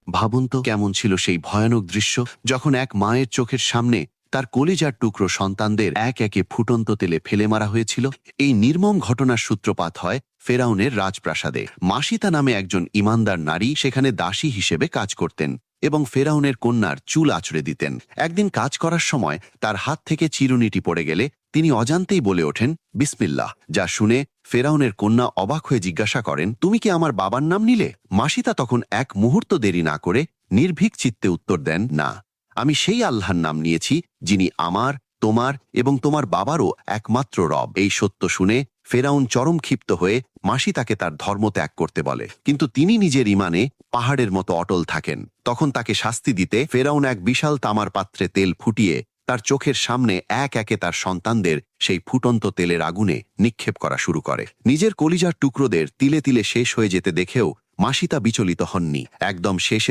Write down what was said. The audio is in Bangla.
ভাবুন তো কেমন ছিল সেই ভয়ানক দৃশ্য, যখন এক মায়ের চোখের সামনে তার কলিজার টুকরো সন্তানদের এক একে ফুটন্ত তেলে ফেলে মারা হয়েছিল। এই নির্মম ঘটনার সূত্রপাত হয় ফেরাউনের রাজপ্রাসাদে। মাসিতা নামে একজন ইমানদার নারী সেখানে দাসী হিসেবে কাজ করতেন এবং ফেরাউনের কন্যার চুল আঁচড়ে দিতেন। একদিন কাজ করার সময় তার হাত থেকে চিরুনিটি পড়ে গেলে তিনি অজান্তেই বলে ওঠেন বিসমিল্লাহ, যা শুনে ফেরাউনের কন্যা অবাক হয়ে জিজ্ঞাসা করেন, তুমি কি আমার বাবার নাম নিলে? মাসিতা তখন এক মুহূর্ত দেরি না করে নির্ভীক চিত্তে উত্তর দেন, না, আমি সেই আল্লাহর নাম নিয়েছি যিনি আমার, তোমার এবং তোমার বাবারও একমাত্র রব। এই সত্য শুনে ফেরাউন চরম ক্ষিপ্ত হয়ে মাসিতাকে তার ধর্ম ত্যাগ করতে বলে, কিন্তু তিনি নিজের ইমানে পাহাড়ের মতো অটল থাকেন। তখন তাকে শাস্তি দিতে ফেরাউন এক বিশাল তামার পাত্রে তেল ফুটিয়ে তার চোখের সামনে এক একে তার সন্তানদের সেই ফুটন্ত তেলের আগুনে নিক্ষেপ করা শুরু করে। নিজের কলিজার টুকরোদের তিলে তিলে শেষ হয়ে যেতে দেখেও মাসিতা বিচলিত হননি। একদম শেষে